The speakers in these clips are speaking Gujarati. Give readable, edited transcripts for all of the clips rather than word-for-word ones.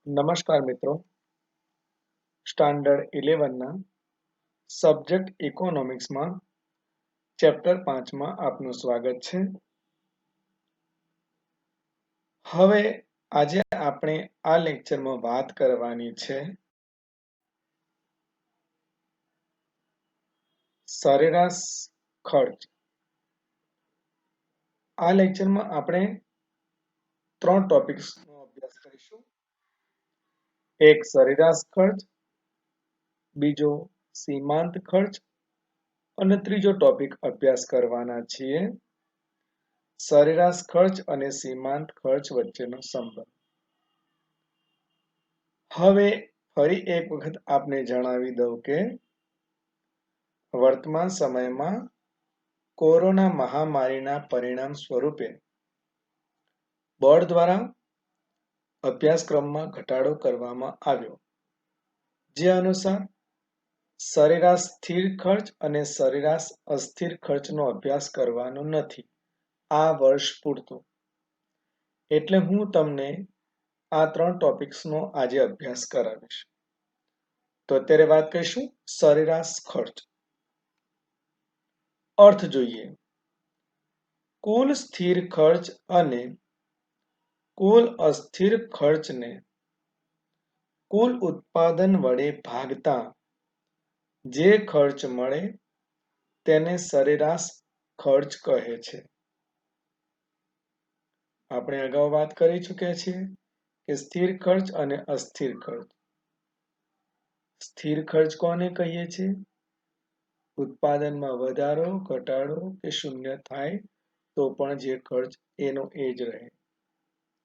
નમસ્કાર મિત્રો, સ્ટાન્ડર્ડ 11ના સબ્જેક્ટ ઇકોનોમિક્સમાં ચેપ્ટર 5માં આપનું સ્વાગત છે. હવે આજે આપણે આ લેક્ચરમાં વાત કરવાની છે સરેરાશ ખર્ચ. આ લેક્ચરમાં આપણે 3 ટોપિક્સનો અભ્યાસ કરીશું. એક સરેરાશ ખર્ચ, બીજો સીમાંત ખર્ચ અને ત્રીજો ટોપિક અભ્યાસ કરવાના છીએ સરેરાશ ખર્ચ અને સીમાંત ખર્ચ વચ્ચેનો સંબંધ. હવે ફરી એક વખત આપને જણાવી દઉં કે વર્તમાન સમયમાં કોરોના મહામારીના પરિણામ સ્વરૂપે બોર્ડ દ્વારા અભ્યાસક્રમમાં ઘટાડો કરવામાં આવ્યો, જે અનુસાર સરેરાશ સ્થિર ખર્ચ અને સરેરાશ અસ્થિર ખર્ચનો અભ્યાસ કરવાનો નથી આ વર્ષ પૂરતું. એટલે હું તમને આ 3 ટોપિક્સનો આજે અભ્યાસ કરાવીશ. તો અત્યારે વાત કરીશું સરેરાશ ખર્ચ. અર્થ જોઈએ. કુલ સ્થિર ખર્ચ અને કુલ અસ્થિર ખર્ચને કુલ ઉત્પાદન વડે ભાગતા જે ખર્ચ મળે તેને સરેરાશ ખર્ચ કહે છે. આપણે અગાઉ વાત કરી ચૂક્યા છીએ કે સ્થિર ખર્ચ અને અસ્થિર ખર્ચ. સ્થિર ખર્ચ કોને કહીએ છીએ? ઉત્પાદનમાં વધારો, ઘટાડો કે શૂન્ય થાય તો પણ જે ખર્ચ એનો એ જ રહે,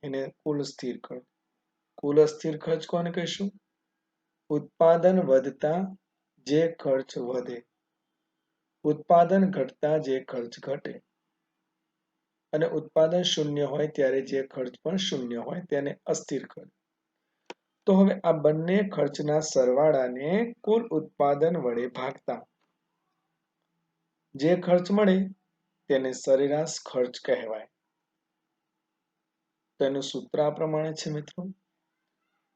એને કુલ સ્થિર ખર્ચ. કુલ અસ્થિર ખર્ચ કોને કહીશું? ઉત્પાદન વધતા જે ખર્ચ વધે, ઉત્પાદન ઘટતા જે ખર્ચ ઘટે અને ઉત્પાદન શૂન્ય હોય ત્યારે જે ખર્ચ પણ શૂન્ય હોય તેને અસ્થિર ખર્ચ. તો હવે આ બંને ખર્ચના સરવાળાને કુલ ઉત્પાદન વડે ભાગતા જે ખર્ચ મળે તેને સરેરાશ ખર્ચ કહેવાય. તેનું સૂત્ર આ પ્રમાણે છે મિત્રો.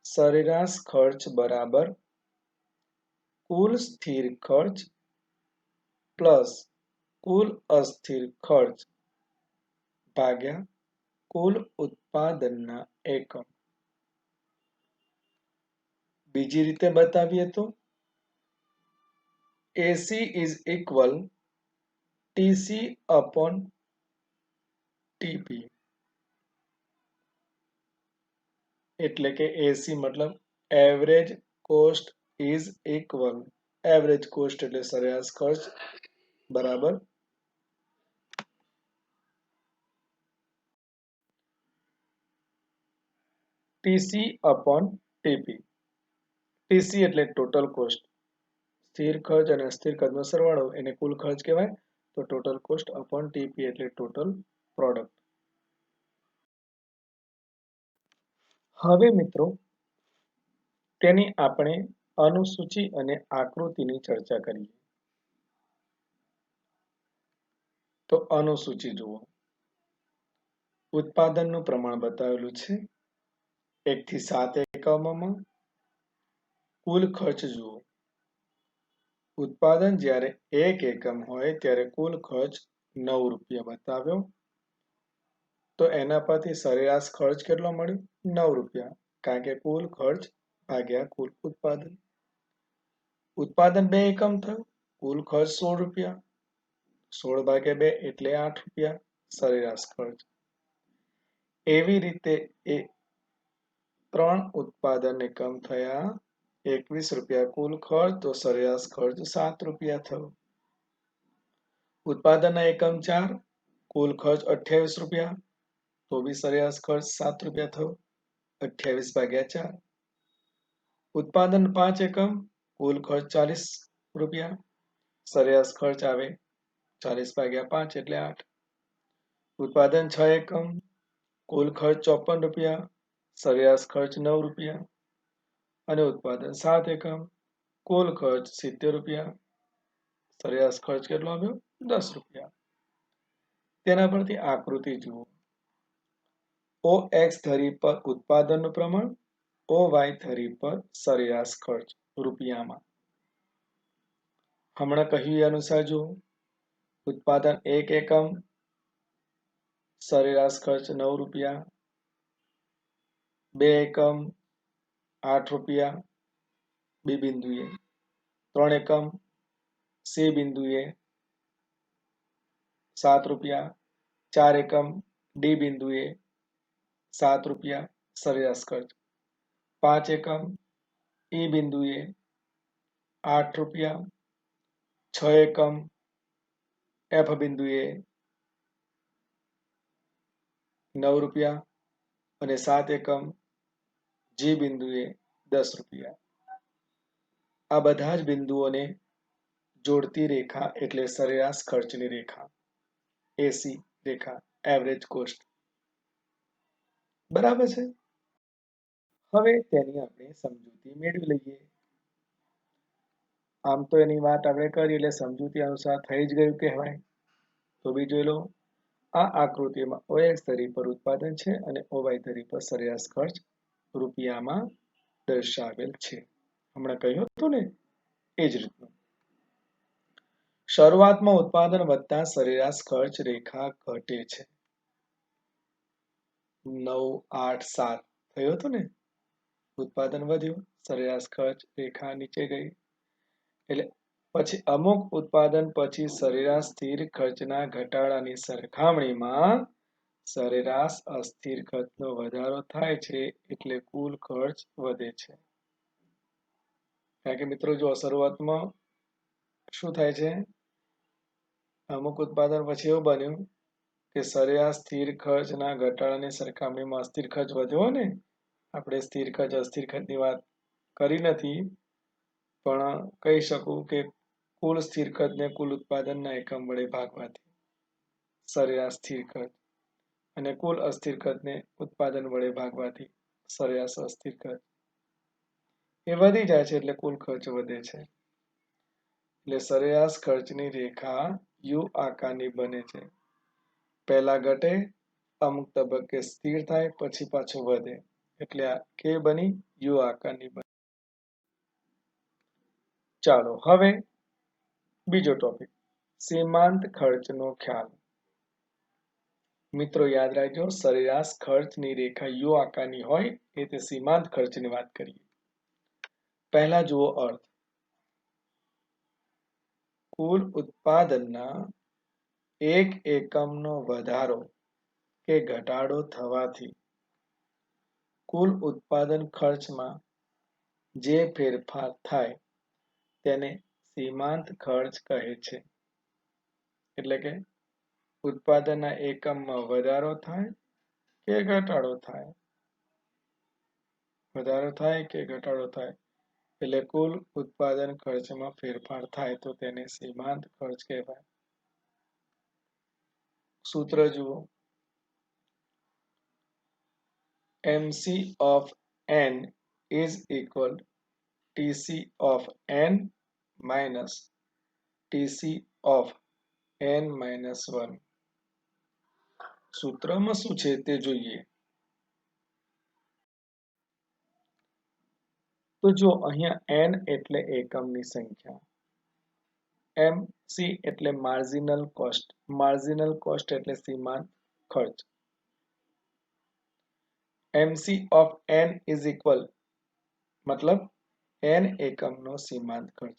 સરેરાશ ખર્ચ બરાબર કુલ સ્થિર ખર્ચ પ્લસ કુલ અસ્થિર ખર્ચ ભાગ્યા કુલ ઉત્પાદનના એકમ. બીજી રીતે બતાવીએ તો AC is equal TC upon TP. એટલે કે AC મતલબ average cost is equal, average cost એટલે સરેરાશ ખર્ચ બરાબર TC upon TP. TC એટલે ટોટલ કોસ્ટ, સ્થિર ખર્ચ અને અસ્થિર ખર્ચનો સરવાળો એને કુલ ખર્ચ કહેવાય. તો ટોટલ કોસ્ટ upon TP એટલે ટોટલ પ્રોડક્ટ. હવે મિત્રો તેની આપણે અનુસૂચિ અને આકૃતિની ચર્ચા કરીએ. તો અનુસૂચિ જુઓ. ઉત્પાદનનું પ્રમાણ બતાવેલું છે 1 થી 7 એકમોમાં. કુલ ખર્ચ જુઓ. ઉત્પાદન જ્યારે 1 એકમ હોય ત્યારે કુલ ખર્ચ 9 રૂપિયા બતાવ્યો. તો એના પરથી સરેરાશ ખર્ચ કેટલો મળ્યો? 9 રૂપિયા, કારણ કે કુલ ખર્ચ ભાગ્યા કુલ ઉત્પાદન. ઉત્પાદન 2 એકમ થયું, કુલ ખર્ચ 16 રૂપિયા, 16 ભાગ્યા 2 એટલે 8 રૂપિયા સરેરાશ ખર્ચ. એવી રીતે એ 3 ઉત્પાદન એકમ થયા, 21 રૂપિયા કુલ ખર્ચ, તો સરેરાશ ખર્ચ 7 રૂપિયા થયો. ઉત્પાદનના એકમ 4, કુલ ખર્ચ 28 રૂપિયા, તો બી સરેરાશ ખર્ચ 7 રૂપિયા થયો, 28 ભાગ્યા 4. ઉત્પાદન 5 એકમ, કુલ ખર્ચ 40 રૂપિયા, સરેરાશ ખર્ચ આવે 40 ભાગ્યા 5 એટલે 8. ઉત્પાદન 6 એકમ, કુલ ખર્ચ 54 રૂપિયા, સરેરાશ ખર્ચ 9 રૂપિયા અને ઉત્પાદન 7 એકમ, કુલ ખર્ચ 70 રૂપિયા, સરેરાશ ખર્ચ કેટલો આવ્યો? 10 રૂપિયા. તેના પરથી આકૃતિ જુઓ. OX ધરી પર ઉત્પાદનનું પ્રમાણ OY ધરી પર સરેરાશ ખર્ચ રૂપિયામાં. હમણાં કહ્યું એ અનુસાર જુઓ, ઉત્પાદન 1 એકમ, સરેરાશ ખર્ચ 9 રૂપિયા, 2 એકમ 8 રૂપિયા બી બિંદુએ, 3 એકમ સી બિંદુએ 7 રૂપિયા, 4 એકમ ડી બિંદુએ 7 રૂપિયા સરેરાશ ખર્ચ, 5 એકમ ઈ બિંદુએ 8 રૂપિયા, 6 એકમ એફ બિંદુએ 9 રૂપિયા અને 7 એકમ જી બિંદુએ 10 રૂપિયા. આ બધા જ બિંદુઓને જોડતી રેખા એટલે સરેરાશ ખર્ચની રેખા, એસી રેખા, એવરેજ કોસ્ટ. બરાબર છે. હવે તેની આપણે સમજૂતી મેળવી લઈએ. આમ તો એની વાત આપણે કરી એટલે સમજૂતી અનુસાર થઈ જ ગયું કહેવાય. તો બી જોઈ લો, આ આકૃતિમાં OX ધરી પર ઉત્પાદન છે અને OY ધરી પર સરેરાશ ખર્ચ રૂપિયામાં દર્શાવેલ છે. હમણાં કહ્યું હતું ને એ જ રીતનું. શરૂઆતમાં ઉત્પાદન વધતા સરેરાશ ખર્ચ રેખા ઘટે છે. 9, 8, 7 થયું હતું ને, ઉત્પાદન વધ્યું, સરેરાશ ખર્ચ રેખા નીચે ગઈ. એટલે પછી અમુક ઉત્પાદન પછી સરેરાશ સ્થિર ખર્ચના ઘટાડાની સરખામણીમાં સરેરાશ અસ્થિર ખર્ચનો વધારો થાય છે એટલે કુલ ખર્ચ વધે છે. કારણ કે મિત્રો જો શરૂઆતમાં શું થાય છે, અમુક ઉત્પાદન પછી એવું બન્યું કે સરેરાશ સ્થિર ખર્ચના ઘટાડાની સરખામણીમાં અસ્થિર ખર્ચ વધ્યો ને. આપણે સ્થિર ખર્ચ અસ્થિર ખર્ચની વાત કરી નથી, પણ કહી શકું કે કુલ સ્થિર ખર્ચને કુલ ઉત્પાદનના એકમ વડે ભાગવાથી સરેરાશ સ્થિર ખર્ચ અને કુલ અસ્થિર ખર્ચને ઉત્પાદન વડે ભાગવાથી સરેરાશ અસ્થિર ખર્ચ એ વધી જાય છે એટલે કુલ ખર્ચ વધે છે. એટલે સરેરાશ ખર્ચની રેખા યુ આકારની બને છે. પહેલા ઘટે, અમુક તબક્કે સ્થિર થાય, પછી પાછું વધે, એટલે આ કે બની યુ આકારની બની. ચાલો હવે બીજો ટોપિક, સીમાંત ખર્ચનો ખ્યાલ. મિત્રો યાદ રાખજો, સરેરાશ ખર્ચની રેખા યુ આકારની હોય એ તે સીમાંત ખર્ચની વાત કરીએ. પહેલા જુઓ અર્થ. કુલ ઉત્પાદનના 1 એકમનો વધારો કે ઘટાડો થવાથી કુલ ઉત્પાદન ખર્ચમાં જે ફેરફાર થાય તેને સીમાંત ખર્ચ કહે છે. એટલે કે ઉત્પાદનના એકમમાં વધારો થાય કે ઘટાડો થાય, વધારો થાય કે ઘટાડો થાય એટલે કુલ ઉત્પાદન ખર્ચમાં ફેરફાર થાય તો તેને સીમાંત ખર્ચ કહેવાય. સૂત્ર જુઓ, MC of N is equal TC of N minus TC of N minus 1. સૂત્રમાં શું છે તે જોઈએ. તો જો અહીંયા N એટલે એકમની સંખ્યા, MC એટલે માર્જિનલ કોસ્ટ, માર્જિનલ કોસ્ટ એટલે સીમાંત ખર્ચ. MC of N is equal મતલબ N એકમનો સીમાંત ખર્ચ.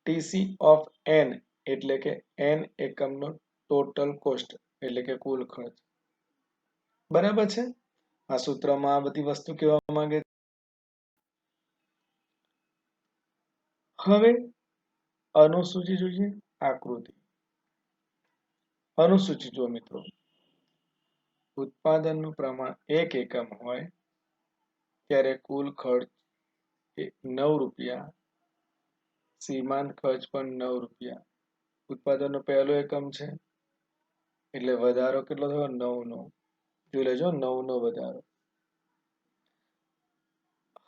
TC of N એટલે કે N એકમનો ટોટલ કોસ્ટ એટલે કે કુલ ખર્ચ. બરાબર છે. આ સૂત્રમાં આ બધી વસ્તુ કહેવા માંગે છે. હવે અનુસૂચિ જોઈએ, આકૃતિ. અનુસૂચિ જો મિત્રો, ઉત્પાદનનું પ્રમાણ 1 એકમ હોય ત્યારે કુલ ખર્ચ 9 રૂપિયા, સીમાંત ખર્ચ પણ 9 રૂપિયા. ઉત્પાદનનો પહેલો એકમ છે એટલે વધારો કેટલો થયો, 9 નો. જોઈ લેજો 9 નો વધારો.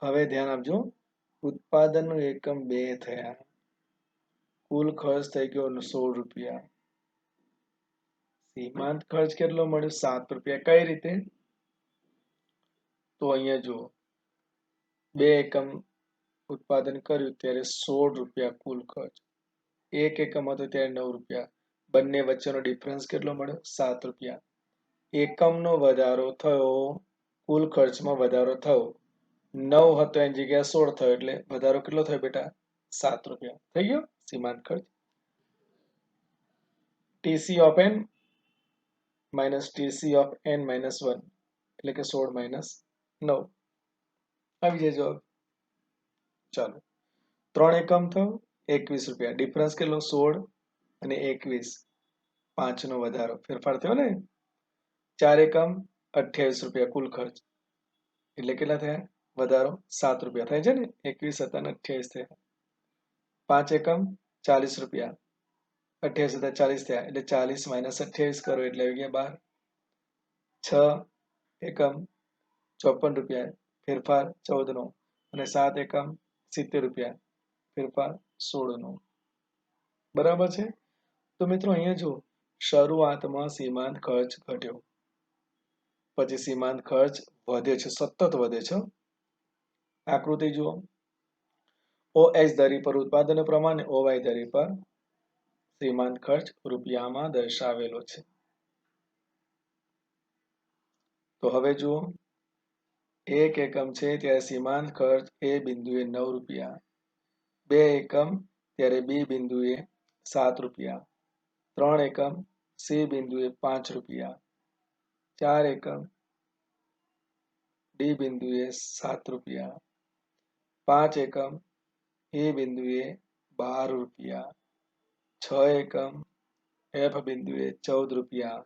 હવે ધ્યાન આપજો, ઉત્પાદનનું એકમ 2 થયા, કુલ ખર્ચ થઈ ગયો 16 રૂપિયા. સીમાંત ખર્ચ કેટલો મળ્યો, 7 રૂપિયા. કઈ રીતે? તો અહીંયા જુઓ 2 એકમ ઉત્પાદન કર્યું ત્યારે 16 રૂપિયા કુલ ખર્ચ, 1 એકમ હતો ત્યારે 9 રૂપિયા, બંને વચ્ચેનો ડિફરન્સ કેટલો મળ્યો? 7 રૂપિયા. એકમનો વધારો થયો, કુલ ખર્ચમાં વધારો થયો, 9 હતો એની જગ્યાએ 16 થયો, એટલે વધારો કેટલો થયો બેટા? 7 રૂપિયા થઈ ગયો સીમાંત ખર્ચ. TC of N minus TC of N minus 1 એટલે કે 16 માઇનસ 9 આવી જાય જવાબ. ચાલો 3 એકમ થયો 21 રૂપિયા, ડિફરન્સ કેટલો? 16 અને 21, 5 નો વધારો ફેરફાર થયો ને. 4 એકમ 28 રૂપિયા કુલ ખર્ચ, એટલે કેટલા થયા? વધારો 7 રૂપિયા થાય છે ને, 21 હતા ને 28 થયા. 5 એકમ 40 રૂપિયા, 28 હતા 40 થયા, એટલે 40 માઇનસ 28 કરો એટલે આવી ગયા 12. 6 એકમ 54 રૂપિયા, ફેરફાર 14 નો, અને 7 એકમ 70 રૂપિયા, ફેરફાર 16 નો. બરાબર છે. તો મિત્રો અહીંયા જો શરૂઆતમાં સીમાંત ખર્ચ ઘટ્યો, પછી સીમાંત ખર્ચ વધે છે, સતત વધે છે. આકૃતિ જુઓ. OH ધરી પર ઉત્પાદન પ્રમાણે OY ધરી પર સીમાંત ખર્ચ રૂપિયામાં દર્શાવેલો છે. તો હવે જુઓ 1 એકમ છે ત્યારે સીમાંત ખર્ચ એ બિંદુએ 9 રૂપિયા, 2 એકમ ત્યારે બી બિંદુએ 7 રૂપિયા, 3 એકમ સી બિંદુએ 5 રૂપિયા, 4 એકમ ડી બિંદુએ 7 રૂપિયા, 5 એકમ એ બિંદુએ 12 રૂપિયા, 6 એકમ એફ બિંદુએ 14 રૂપિયા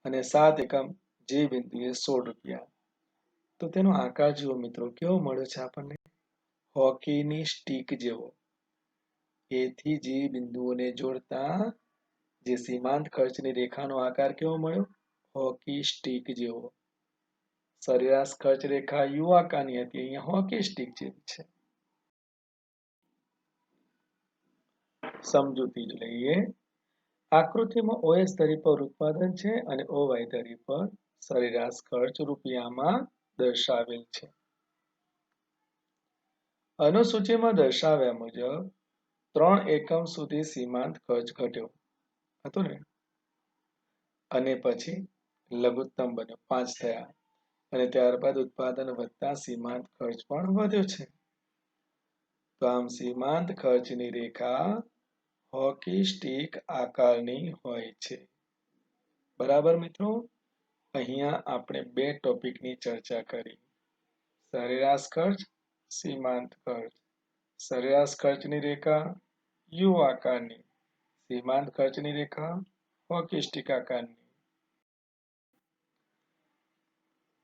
અને 7 એકમ જી બિંદુએ 16 રૂપિયા. તો તેનો આકાર જુઓ મિત્રો, કેવો મળ્યો છે આપણને? હોકીની સ્ટીક જેવો. એ થી જી બિંદુઓને જોડતા જે સીમાંત ખર્ચની રેખાનો આકાર કેવો મળ્યો? હોકી સ્ટીક જેવો. સરેરાશ ખર્ચ રેખા યુ આકારની હતી, અહીંયા હોકી સ્ટીક જેવી છે. સમજૂતી લઈએ. આકૃતિમાં OS ધરી પર ઉત્પાદન છે અને OY ધરી પર સરેરાશ ખર્ચ રૂપિયામાં દર્શાવેલ છે. અનુસૂચિમાં દર્શાવ્યા મુજબ 3 એકમ સુધી સીમાંત ખર્ચ ઘટ્યો હતો ને, અને પછી લઘુત્તમ બન્યો 5 થયા, અને ત્યારબાદ ઉત્પાદન વધતા સીમાંત ખર્ચ પણ વધ્યો છે. તો આમ સીમાંત ખર્ચની રેખા હોકી સ્ટીક આકારની હોય છે. બરાબર મિત્રો. અહીંયા આપણે 2 ટોપિકની ચર્ચા કરી. સરેરાશ ખર્ચ, સીમાંત ખર્ચ. સરેરાશ ખર્ચની રેખા યુ આકારની, સીમાંત ખર્ચની રેખા હોકી સ્ટીક આકારની.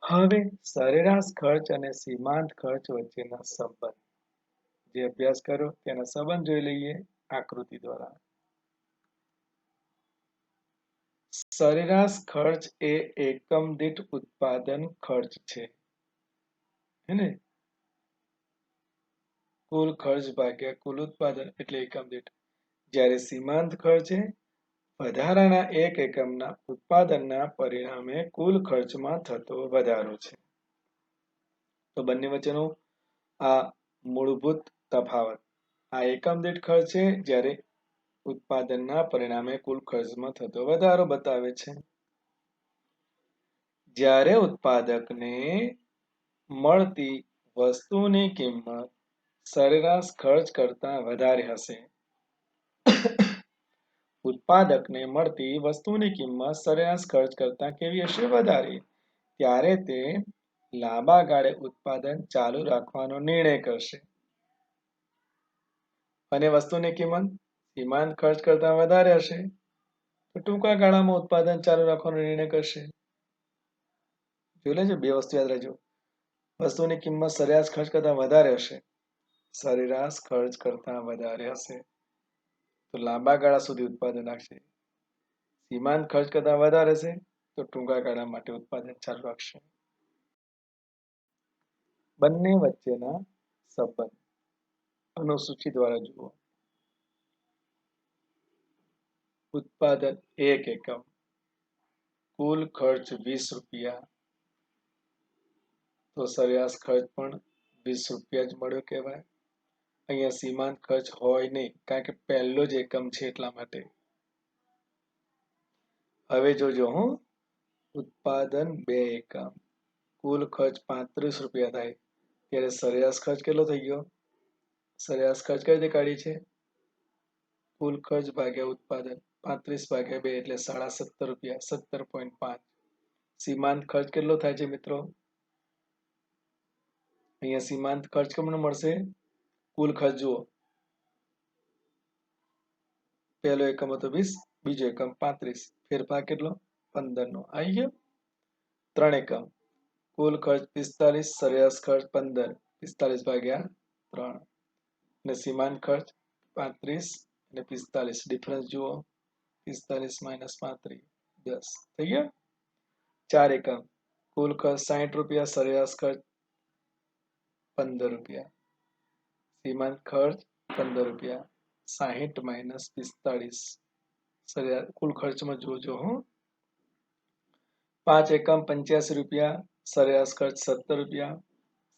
હવે સરેરાશ ખર્ચ અને સીમાંત ખર્ચ વચ્ચેના સંબંધ, જે અભ્યાસ કર્યો તેના સંબંધ જોઈ લઈએ આકૃતિ દ્વારા. સરેરાશ ખર્ચ એ એકમ દીઠ ઉત્પાદન ખર્ચ છે, હેને? કુલ ખર્ચ ભાગ્યા કુલ ઉત્પાદન એટલે એકમ દીઠ. જ્યારે સીમાંત ખર્ચ એ વધારાના 1 એકમના ઉત્પાદનના પરિણામે કુલ ખર્ચમાં થતો વધારો છે. તો બંને વચ્ચેનો આ મૂળભૂત તફાવત. આ એકમ દીઠ ખર્ચ છે, જ્યારે ઉત્પાદનના પરિણામે કુલ ખર્ચમાં થતો વધારો બતાવે છે. જ્યારે ઉત્પાદકને મળતી વસ્તુની કિંમત સરેરાશ ખર્ચ કરતા વધારે હશે, ઉત્પાદકને મળતી વસ્તુની કિંમત સરેરાશ ખર્ચ કરતા કેવી હશે? વધારે. ત્યારે તે લાંબા ગાળે ઉત્પાદન ચાલુ રાખવાનો નિર્ણય કરશે. અને વસ્તુની કિંમત સીમાંત ખર્ચ કરતા વધારે હશે તો ટૂંકા ગાળામાં ઉત્પાદન ચાલુ રાખવાનો નિર્ણય કરશે. જોઈ લેજો, 2 વસ્તુ યાદ રાખજો. વસ્તુની કિંમત સરેરાશ ખર્ચ કરતા વધારે હશે, સરેરાશ ખર્ચ કરતા વધારે હશે તો લાંબા ગાળા સુધી ઉત્પાદન રાખશે. સીમાંત ખર્ચ કરતા વધારે હશે તો ટૂંકા ગાળા માટે ઉત્પાદન ચાલુ રાખશે. બંને વચ્ચેના સંબંધ અનુસૂચિ દ્વારા જુઓ. ઉત્પાદન 1 એકમ, કુલ ખર્ચ 20 રૂપિયા, તો સરેરાશ ખર્ચ પણ 20 રૂપિયા જ મળ્યો કહેવાય. અહીંયા સીમાંત ખર્ચ હોય નહીં, કારણ કે પહેલો જ એકમ છે એટલા માટે. હવે જોજો હું, ઉત્પાદન 2 એકમ, કુલ ખર્ચ 35 રૂપિયા થાય, ત્યારે સરેરાશ ખર્ચ કેટલો થઈ ગયો? સરેરાશ ખર્ચ કઈ રીતે કાઢી છે? કુલ ખર્ચ ભાગ્યા ઉત્પાદન, 35 ભાગ્યા 2 એટલે 17.5 રૂપિયા, 17.5. સીમાંત ખર્ચ કેટલો થાય છે મિત્રો? અહીંયા સીમાંત ખર્ચ કેમનો મળશે? કુલ ખર્ચ જુઓ, પહેલો એકમ હતો 20, બીજો એકમ 35, ફેરફાર કેટલો? 15 નો આવી ગયો. 3 એકમ, કુલ ખર્ચ 45, સરેરાશ ખર્ચ 15, 45 ભાગ્યા 3, અને સીમાંત ખર્ચ 35 અને 45, ડિફરન્સ જુઓ, 45 માઇનસ 35, 10 થઈ ગયો. 4 એકમ, કુલ ખર્ચ 60 રૂપિયા, સરેરાશ ખર્ચ 15 રૂપિયા, સીમાંત ખર્ચ 15 રૂપિયા, 60 માઇનસ 45, સરેરાશ કુલ ખર્ચમાં જોજો હું. 5 એકમ 85 રૂપિયા, સરેરાશ ખર્ચ 17 રૂપિયા,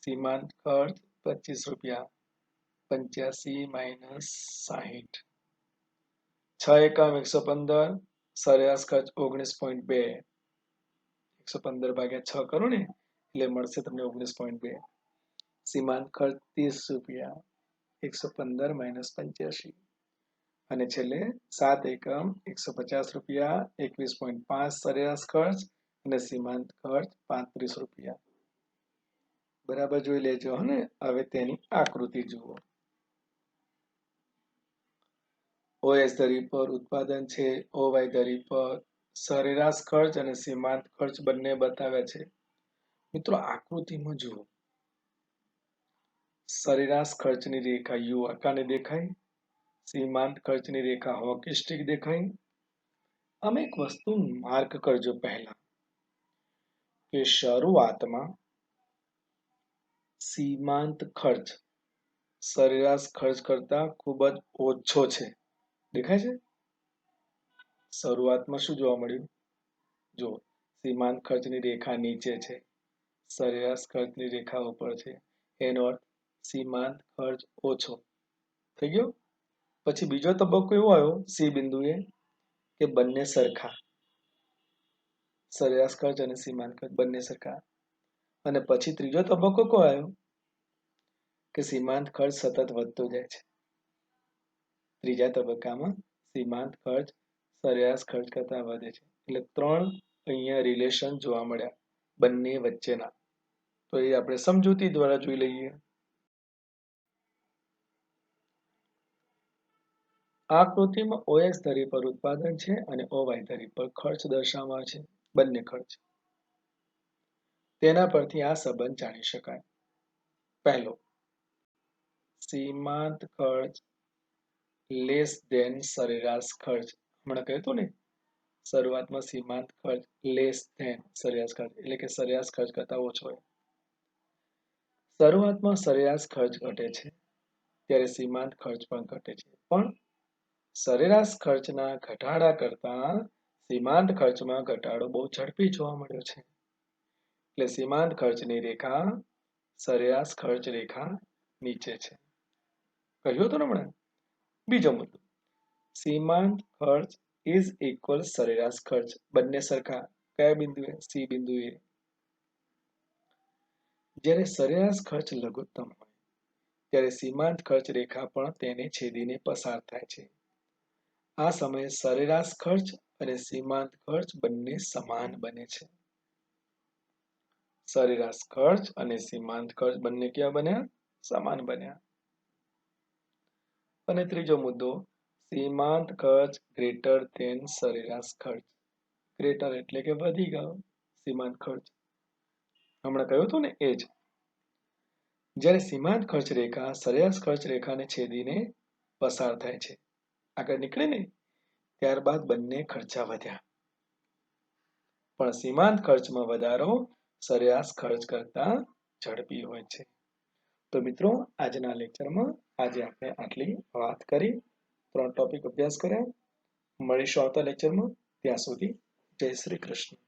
સીમાંત ખર્ચ 25 રૂપિયા, 85 માઇનસ 60. 6 એકમ 115, સરેરાશ ખર્ચ 19.2, 115 ભાગ્યા 6 કરો ને એટલે મળશે તમને 19.2. સીમાંત ખર્ચ 30 રૂપિયા, 115 માઇનસ 85. અને છેલ્લે 7 એકમ 150 રૂપિયા, 21.5 સરેરાશ ખર્ચ અને સીમાંત ખર્ચ 35 રૂપિયા. બરાબર જોઈ લેજો ને. હવે તેની આકૃતિ જુઓ. OS ધરી પર ઉત્પાદન છે, OY ધરી પર સરેરાશ ખર્ચ અને સીમાંત ખર્ચ બંને બતાવ્યા છે. મિત્રો આકૃતિમાં જુઓ, સરેરાશ ખર્ચની રેખા યુ આકારની દેખાય, સીમાંત ખર્ચની રેખા હોકી સ્ટિક દેખાય. આમ એક વસ્તુ માર્ક કરજો પહેલા, કે શરૂઆતમાં સીમાંત ખર્ચ સરેરાશ ખર્ચ કરતા ખૂબ જ ઓછો છે. દેખાય છે? શરૂઆતમાં શું જોવા મળ્યું? જો સીમાંત ખર્ચની રેખા નીચે છે, સરેરાશ ખર્ચની રેખા ઉપર છે, એનો અર્થ સીમાંત ખર્ચ ઓછો થઈ ગયો. પછી બીજો તબક્કો એવો આવ્યો સી બિંદુએ કે બંને સરખા, સરેરાશ ખર્ચ અને સીમાંત ખર્ચ બંને સરખા. અને પછી ત્રીજો તબક્કો કયો આવ્યો? કે સીમાંત ખર્ચ સતત વધતો જાય છે. ત્રીજા તબક્કામાં સીમાંત ખર્ચ સરેરાશ ખર્ચ કરતા વધે છે. એટલે 3 અહીંયા રિલેશન જોવા મળ્યા બંને વચ્ચેના. તો એ આપણે સમજૂતી દ્વારા જોઈ લઈએ. આકૃતિમાં OS ધરી પર ઉત્પાદન છે અને OY ધરી પર ખર્ચ દર્શાવવામાં છે, બંને ખર્ચ. તેના પરથી આ સંબંધ જાણી શકાય. પહેલો, સીમાંત ખર્ચ લેસ ધેન સરેરાશ ખર્ચ. હમણાં કહ્યું હતું ને, શરૂઆતમાં સીમાંત ખર્ચ લેસ ધેન સરેરાશ ખર્ચ, એટલે કે સરેરાશ ખર્ચ કરતા ઓછો હોય. શરૂઆતમાં સરેરાશ ખર્ચ ઘટે છે, ત્યારે સીમાંત ખર્ચ પણ ઘટે છે. પણ સરેરાશ ખર્ચના ઘટાડા કરતા સીમાંત ખર્ચમાં ઘટાડો બહુ ઝડપી જોવા મળ્યો છે. એટલે સીમાંત ખર્ચની રેખા સરેરાશ ખર્ચ રેખા નીચે છે. કહ્યું હતું ને હમણાં. બીજો મુદ્દો, સીમાંત ખર્ચ ઇઝ ઇક્વલ સરેરાશ ખર્ચ, બંને સરખા. કયા બિંદુએ? સી બિંદુએ. જ્યારે સરેરાશ ખર્ચ લઘુત્તમ હોય ત્યારે સીમાંત ખર્ચ રેખા પણ તેને છેદીને પસાર થાય છે. આ સમયે સરેરાશ ખર્ચ અને સીમાંત ખર્ચ બંને સમાન બને છે. સરેરાશ ખર્ચ અને સીમાંત ખર્ચ બંને ક્યાં બન્યા? સમાન બન્યા. અને ત્રીજો મુદ્દો, સીમાંત ખર્ચ ગ્રેટર ધેન સરેરાશ ખર્ચ. ગ્રેટર એટલે કે વધી ગયો સીમાંત ખર્ચ. હમણાં કહ્યું હતું ને એ જ. જ્યારે સીમાંત ખર્ચ રેખા સરેરાશ ખર્ચ રેખાને છેદીને પસાર થાય છે, આગળ નીકળે ને, ત્યારબાદ બંને ખર્ચા વધ્યા. પણ સીમાંત ખર્ચમાં વધારો સરેરાશ ખર્ચ કરતા ઝડપી હોય છે. તો મિત્રો, આજના લેક્ચરમાં આજે આપણે આટલી વાત કરી, 3 ટોપિક અભ્યાસ કર્યા. મળીશું આવતા લેક્ચરમાં. ત્યાં સુધી જય શ્રી કૃષ્ણ.